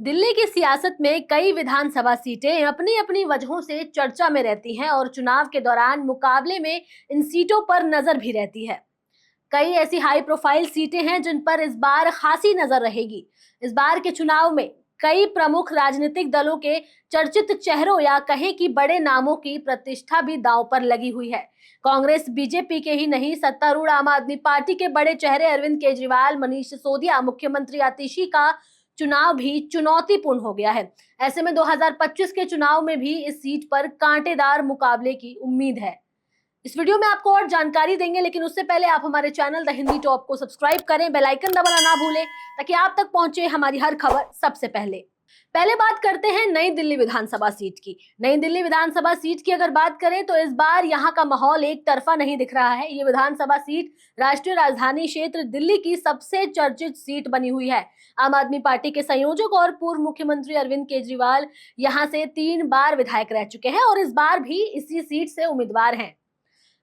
दिल्ली की सियासत में कई विधानसभा सीटें अपनी अपनी वजहों से चर्चा में रहती हैं और चुनाव के दौरान मुकाबले में इन सीटों पर नजर भी रहती है। कई ऐसी हाई प्रोफाइल सीटें हैं जिन पर इस बार खासी नजर रहेगी। इस बार के चुनाव में कई प्रमुख राजनीतिक दलों के चर्चित चेहरों या कहें कि बड़े नामों की प्रतिष्ठा भी दांव पर लगी हुई है। कांग्रेस बीजेपी के ही नहीं, सत्तारूढ़ आम आदमी पार्टी के बड़े चेहरे अरविंद केजरीवाल, मनीष सिसोदिया, मुख्यमंत्री आतिशी का चुनाव भी चुनौतीपूर्ण हो गया है। ऐसे में 2025 के चुनाव में भी इस सीट पर कांटेदार मुकाबले की उम्मीद है। इस वीडियो में आपको और जानकारी देंगे, लेकिन उससे पहले आप हमारे चैनल द हिंदी टॉप को सब्सक्राइब करें, बेल आइकन दबाना ना भूलें ताकि आप तक पहुंचे हमारी हर खबर सबसे पहले। पहले बात करते हैं नई दिल्ली विधानसभा सीट की। नई दिल्ली विधानसभा सीट की अगर बात करें तो इस बार यहां का माहौल एक तरफा नहीं दिख रहा है। ये विधानसभा सीट राष्ट्रीय राजधानी क्षेत्र दिल्ली की सबसे चर्चित सीट बनी हुई है। आम आदमी पार्टी के संयोजक और पूर्व मुख्यमंत्री अरविंद केजरीवाल यहां से 3 बार विधायक रह चुके हैं और इस बार भी इसी सीट से उम्मीदवार हैं।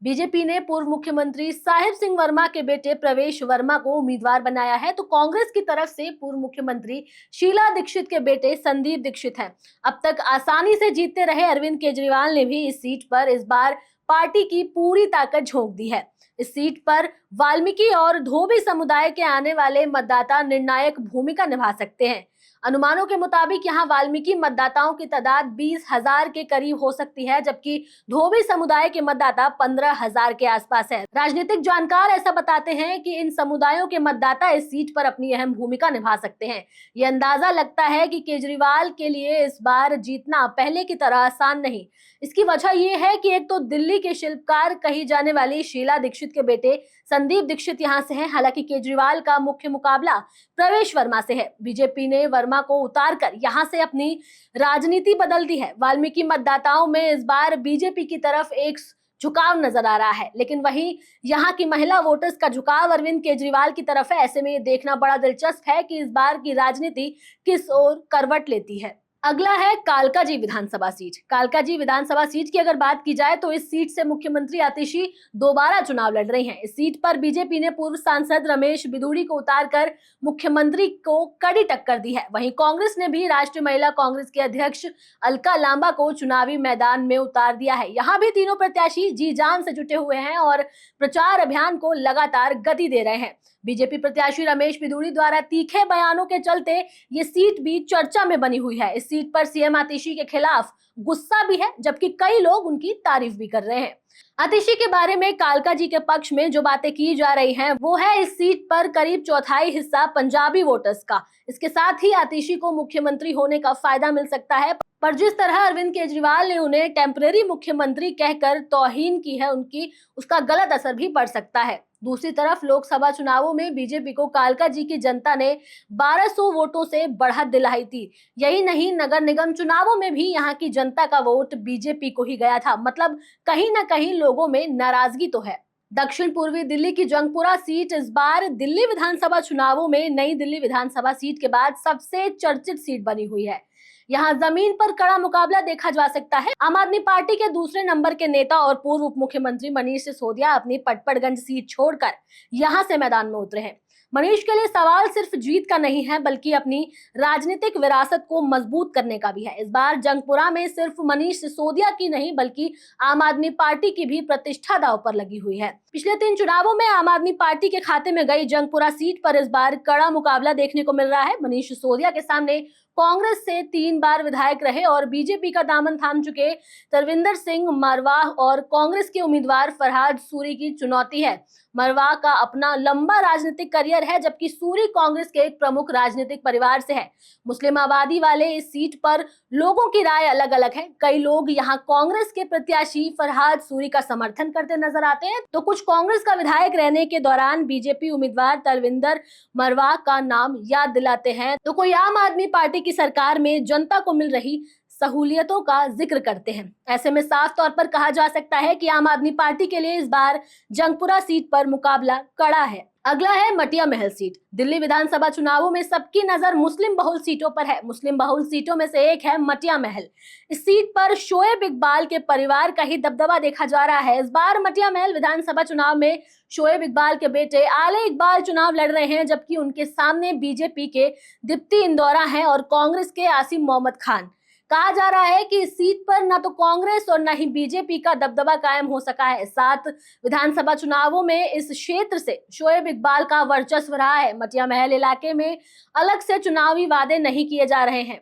बीजेपी ने पूर्व मुख्यमंत्री साहिब सिंह वर्मा के बेटे प्रवेश वर्मा को उम्मीदवार बनाया है, तो कांग्रेस की तरफ से पूर्व मुख्यमंत्री शीला दीक्षित के बेटे संदीप दीक्षित हैं। अब तक आसानी से जीतते रहे अरविंद केजरीवाल ने भी इस सीट पर इस बार पार्टी की पूरी ताकत झोंक दी है। इस सीट पर वाल्मीकि और धोबी समुदाय के आने वाले मतदाता निर्णायक भूमिका निभा सकते हैं। अनुमानों के मुताबिक यहाँ वाल्मीकि मतदाताओं की तादाद 20,000 के करीब हो सकती है, जबकि धोबी समुदाय के मतदाता 15,000 के आसपास है। राजनीतिक जानकार ऐसा बताते हैं कि इन समुदायों के मतदाता इस सीट पर अपनी अहम भूमिका निभा सकते हैं। ये अंदाजा लगता है कि केजरीवाल के लिए इस बार जीतना पहले की तरह आसान नहीं। इसकी वजह यह है कि एक तो दिल्ली के शिल्पकार कही जाने वाली शीला दीक्षित के बेटे संदीप दीक्षित यहाँ से हैं। हालांकि केजरीवाल का मुख्य मुकाबला प्रवेश वर्मा से है। बीजेपी ने वर्मा को उतारकर यहां से अपनी राजनीति बदल दी है। वाल्मीकि मतदाताओं में इस बार बीजेपी की तरफ एक झुकाव नजर आ रहा है, लेकिन वहीं यहाँ की महिला वोटर्स का झुकाव अरविंद केजरीवाल की तरफ है। ऐसे में ये देखना बड़ा दिलचस्प है कि इस बार की राजनीति किस ओर करवट लेती है। अगला है कालकाजी विधानसभा सीट। कालकाजी विधानसभा सीट की अगर बात की जाए तो इस सीट से मुख्यमंत्री आतिशी दोबारा चुनाव लड़ रही हैं। इस सीट पर बीजेपी ने पूर्व सांसद रमेश बिधूड़ी को उतारकर मुख्यमंत्री को कड़ी टक्कर दी है। वहीं कांग्रेस ने भी राष्ट्रीय महिला कांग्रेस के अध्यक्ष अलका लांबा को चुनावी मैदान में उतार दिया है। यहाँ भी तीनों प्रत्याशी जी जान से जुटे हुए हैं और प्रचार अभियान को लगातार गति दे रहे हैं। बीजेपी प्रत्याशी रमेश बिधूड़ी द्वारा तीखे बयानों के चलते ये सीट भी चर्चा में बनी हुई है। इस सीट पर सीएम आतिशी के खिलाफ गुस्सा भी है, जबकि कई लोग उनकी तारीफ भी कर रहे हैं। आतिशी के बारे में कालका जी के पक्ष में जो बातें की जा रही हैं वो है इस सीट पर करीब चौथाई हिस्सा पंजाबी वोटर्स का। इसके साथ ही आतिशी को मुख्यमंत्री होने का फायदा मिल सकता है, पर जिस तरह अरविंद केजरीवाल ने उन्हें टेम्परेरी मुख्यमंत्री कहकर तौहीन की है उसका गलत असर भी पड़ सकता है। दूसरी तरफ लोकसभा चुनावों में बीजेपी को कालका जी की जनता ने 1200 वोटों से बढ़त दिलाई थी। यही नहीं, नगर निगम चुनावों में भी यहाँ की जनता का वोट बीजेपी को ही गया था। मतलब कहीं ना कहीं लोगों में नाराजगी तो है। दक्षिण पूर्वी दिल्ली की जंगपुरा सीट इस बार दिल्ली विधानसभा चुनावों में नई दिल्ली विधानसभा सीट के बाद सबसे चर्चित सीट बनी हुई है। यहाँ जमीन पर कड़ा मुकाबला देखा जा सकता है। आम आदमी पार्टी के दूसरे नंबर के नेता और पूर्व उप मुख्यमंत्री मनीष सिसोदिया अपनी पटपड़गंज सीट छोड़कर यहाँ से मैदान में उतरे हैं। मनीष के लिए सवाल सिर्फ जीत का नहीं है, बल्कि अपनी राजनीतिक विरासत को मजबूत करने का भी है। इस बार जंगपुरा में सिर्फ मनीष सिसोदिया की नहीं, बल्कि आम आदमी पार्टी की भी प्रतिष्ठा दांव पर लगी हुई है। पिछले 3 चुनावों में आम आदमी पार्टी के खाते में गई जंगपुरा सीट पर इस बार कड़ा मुकाबला देखने को मिल रहा है। मनीष सिसोदिया के सामने कांग्रेस से 3 बार विधायक रहे और बीजेपी का दामन थाम चुके तरविंदर सिंह मरवाह और कांग्रेस के उम्मीदवार फरहाद सूरी की चुनौती है। मरवाह का अपना लंबा राजनीतिक करियर है, जबकि सूरी कांग्रेस के एक प्रमुख राजनीतिक परिवार से है। मुस्लिम आबादी वाले इस सीट पर लोगों की राय अलग अलग है। कई लोग यहाँ कांग्रेस के प्रत्याशी फरहाद सूरी का समर्थन करते नजर आते हैं, तो कुछ कांग्रेस का विधायक रहने के दौरान बीजेपी उम्मीदवार तरविंदर मरवाह का नाम याद दिलाते हैं, तो कोई आम आदमी पार्टी की सरकार में जनता को मिल रही सहूलियतों का जिक्र करते हैं। ऐसे में साफ तौर पर कहा जा सकता है कि आम आदमी पार्टी के लिए इस बार जंगपुरा सीट पर मुकाबला कड़ा है। अगला है मटिया महल सीट। दिल्ली विधानसभा चुनावों में सबकी नजर मुस्लिम बहुल सीटों पर है। मुस्लिम बहुल सीटों में से एक है मटिया महल। इस सीट पर शोएब इकबाल के परिवार का ही दबदबा देखा जा रहा है। इस बार मटिया महल विधानसभा चुनाव में शोएब इकबाल के बेटे आले इकबाल चुनाव लड़ रहे हैं, जबकि उनके सामने बीजेपी के दीप्ति इंदौरा हैं और कांग्रेस के आसिम मोहम्मद खान। कहा जा रहा है कि इस सीट पर न तो कांग्रेस और न ही बीजेपी का दबदबा कायम हो सका है। 7 विधानसभा चुनावों में इस क्षेत्र से शोएब इकबाल का वर्चस्व रहा है। मटिया महल इलाके में अलग से चुनावी वादे नहीं किए जा रहे हैं।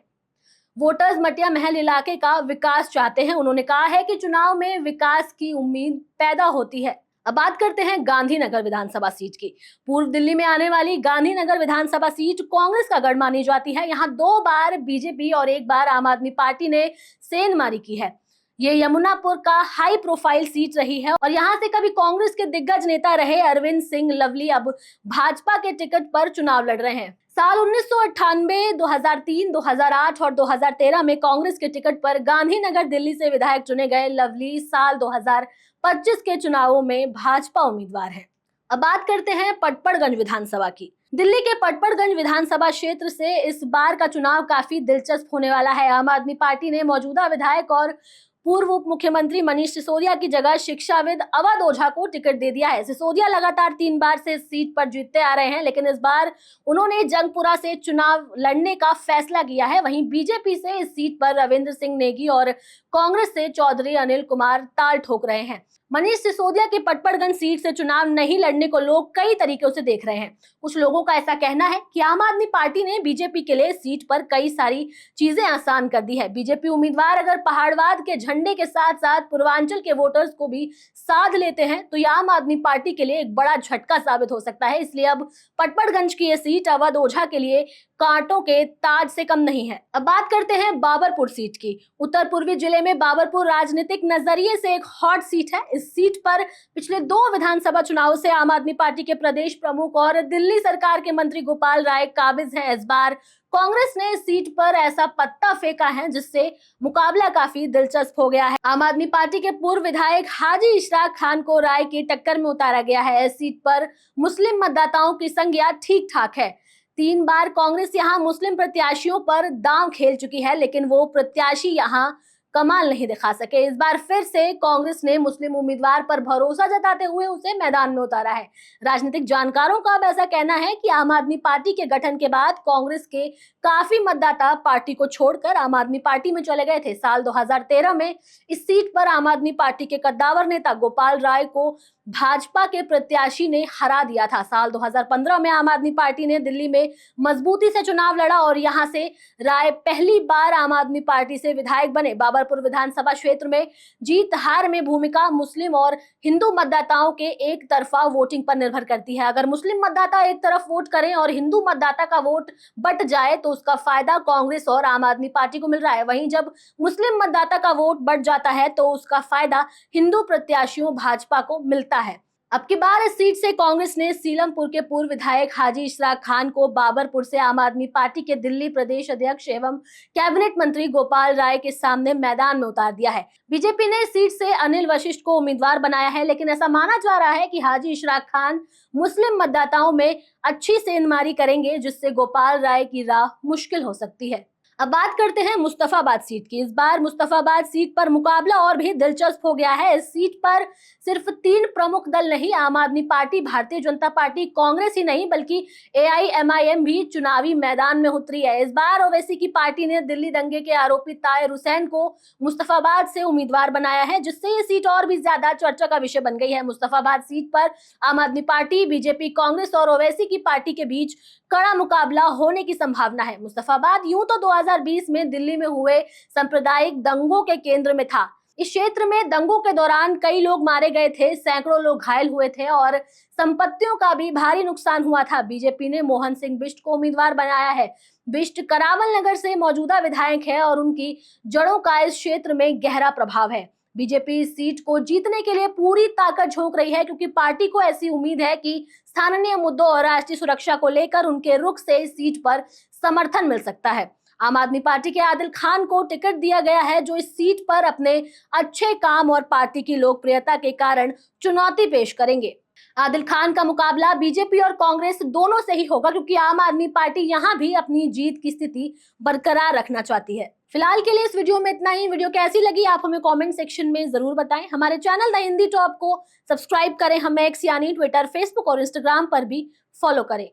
वोटर्स मटिया महल इलाके का विकास चाहते हैं। उन्होंने कहा है कि चुनाव में विकास की उम्मीद पैदा होती है। अब बात करते हैं गांधीनगर विधानसभा सीट की। पूर्व दिल्ली में आने वाली गांधीनगर विधानसभा सीट कांग्रेस का गढ़ मानी जाती है। यहाँ 2 बार बीजेपी और 1 बार आम आदमी पार्टी ने सेंधमारी की है। ये यमुनापुर का हाई प्रोफाइल सीट रही है और यहाँ से कभी कांग्रेस के दिग्गज नेता रहे अरविंद सिंह लवली अब भाजपा के टिकट पर चुनाव लड़ रहे हैं। साल 1998, 2003, 2008 और 2013 में कांग्रेस के टिकट पर गांधीनगर दिल्ली से विधायक चुने गए लवली साल 2025 के चुनावों में भाजपा उम्मीदवार है। अब बात करते हैं पटपड़गंज विधानसभा की। दिल्ली के पटपड़गंज विधानसभा क्षेत्र से इस बार का चुनाव काफी दिलचस्प होने वाला है। आम आदमी पार्टी ने मौजूदा विधायक और पूर्व उप मुख्यमंत्री मनीष सिसोदिया की जगह शिक्षाविद अवध ओझा को टिकट दे दिया है। सिसोदिया लगातार 3 बार से इस सीट पर जीतते आ रहे हैं, लेकिन इस बार उन्होंने जंगपुरा से चुनाव लड़ने का फैसला किया है। वहीं बीजेपी से इस सीट पर रविंद्र सिंह नेगी और कांग्रेस से चौधरी अनिल कुमार ताल ठोक रहे हैं। मनीष सिसोदिया की पटपड़गंज सीट से चुनाव नहीं लड़ने को लोग कई तरीकों से देख रहे हैं। कुछ लोगों का ऐसा कहना है कि आम आदमी पार्टी ने बीजेपी के लिए सीट पर कई सारी चीजें आसान कर दी है। बीजेपी उम्मीदवार अगर पहाड़वाद के झंडे के साथ साथ पूर्वांचल के वोटर्स को भी साध लेते हैं तो यह आम आदमी पार्टी के लिए एक बड़ा झटका साबित हो सकता है। इसलिए अब पटपड़गंज की यह सीट अवध ओझा के लिए कांटों के ताज से कम नहीं है। अब बात करते हैं बाबरपुर सीट की। उत्तर पूर्वी जिले में बाबरपुर राजनीतिक नजरिए से एक हॉट सीट है। इस सीट पर पिछले 2 विधानसभा चुनावों से आम आदमी पार्टी के प्रदेश प्रमुख और दिल्ली सरकार के मंत्री गोपाल राय काबिज हैं। इस बार कांग्रेस ने इस सीट पर ऐसा पत्ता फेंका है जिससे मुकाबला काफी दिलचस्प हो गया है। आम आदमी पार्टी के पूर्व विधायक हाजी इशराक खान को राय की टक्कर में उतारा गया है। इस सीट पर मुस्लिम मतदाताओं की संख्या ठीक ठाक है। 3 बार कांग्रेस यहां मुस्लिम प्रत्याशियों पर दांव खेल चुकी है, लेकिन वो प्रत्याशी यहां कमाल नहीं दिखा सके। इस बार फिर से कांग्रेस ने मुस्लिम उम्मीदवार पर भरोसा जताते हुए उसे मैदान में उतारा है। राजनीतिक जानकारों का अब ऐसा कहना है कि आम आदमी पार्टी के गठन के बाद कांग्रेस के काफी मतदाता पार्टी को छोड़कर आम आदमी पार्टी में चले गए थे। साल 2013 में इस सीट पर आम आदमी पार्टी के कद्दावर नेता गोपाल राय को भाजपा के प्रत्याशी ने हरा दिया था। साल 2015 में आम आदमी पार्टी ने दिल्ली में मजबूती से चुनाव लड़ा और यहां से राय पहली बार आम आदमी पार्टी से विधायक बने। बाबरपुर विधानसभा क्षेत्र में जीत हार में भूमिका मुस्लिम और हिंदू मतदाताओं के एक तरफा वोटिंग पर निर्भर करती है। अगर मुस्लिम मतदाता एक तरफ वोट करें और हिंदू मतदाता का वोट बट जाए तो उसका फायदा कांग्रेस और आम आदमी पार्टी को मिल रहा है। वहीं जब मुस्लिम मतदाता का वोट बट जाता है तो उसका फायदा हिंदू प्रत्याशियों भाजपा को मिलता है। अब की बार इस सीट से कांग्रेस ने सीलमपुर के पूर्व विधायक हाजी इशराक खान को बाबरपुर से आम आदमी पार्टी के दिल्ली प्रदेश अध्यक्ष एवं कैबिनेट मंत्री गोपाल राय के सामने मैदान में उतार दिया है। बीजेपी ने इस सीट से अनिल वशिष्ठ को उम्मीदवार बनाया है, लेकिन ऐसा माना जा रहा है कि हाजी इशराक खान मुस्लिम मतदाताओं में अच्छी सेंधमारी करेंगे, जिससे गोपाल राय की राह मुश्किल हो सकती है। अब बात करते हैं मुस्तफाबाद सीट की। इस बार मुस्तफाबाद सीट पर मुकाबला और भी दिलचस्प हो गया है। इस सीट पर सिर्फ 3 प्रमुख दल नहीं, आम आदमी पार्टी, भारतीय जनता पार्टी, कांग्रेस ही नहीं बल्कि AIMIM भी चुनावी मैदान में उतरी है। इस बार ओवैसी की पार्टी ने दिल्ली दंगे के आरोपी ताहिर हुसैन को मुस्तफाबाद से उम्मीदवार बनाया है, जिससे ये सीट और भी ज्यादा चर्चा का विषय बन गई है। मुस्तफाबाद सीट पर आम आदमी पार्टी, बीजेपी, कांग्रेस और ओवैसी की पार्टी के बीच कड़ा मुकाबला होने की संभावना है। मुस्तफाबाद यूं तो 2020 में दिल्ली में हुए सांप्रदायिक दंगों के केंद्र में था। इस क्षेत्र में दंगों के दौरान कई लोग मारे गए थे, सैकड़ों लोग घायल हुए थे और संपत्तियों का भी भारी नुकसान हुआ था। बीजेपी ने मोहन सिंह बिष्ट को उम्मीदवार बनाया है। बिष्ट करावल नगर से मौजूदा विधायक है और उनकी जड़ों का इस क्षेत्र में गहरा प्रभाव है। बीजेपी इस सीट को जीतने के लिए पूरी ताकत झोंक रही है, क्योंकि पार्टी को ऐसी उम्मीद है कि स्थानीय मुद्दों और राष्ट्रीय सुरक्षा को लेकर उनके रुख से इस सीट पर समर्थन मिल सकता है। आम आदमी पार्टी के आदिल खान को टिकट दिया गया है, जो इस सीट पर अपने अच्छे काम और पार्टी की लोकप्रियता के कारण चुनौती पेश करेंगे। आदिल खान का मुकाबला बीजेपी और कांग्रेस दोनों से ही होगा, क्योंकि आम आदमी पार्टी यहां भी अपनी जीत की स्थिति बरकरार रखना चाहती है। फिलहाल के लिए इस वीडियो में इतना ही। वीडियो कैसी लगी आप हमें कमेंट सेक्शन में जरूर बताएं। हमारे चैनल द हिंदी टॉप को सब्सक्राइब करें। हमें एक्स यानी ट्विटर, फेसबुक और इंस्टाग्राम पर भी फॉलो करें।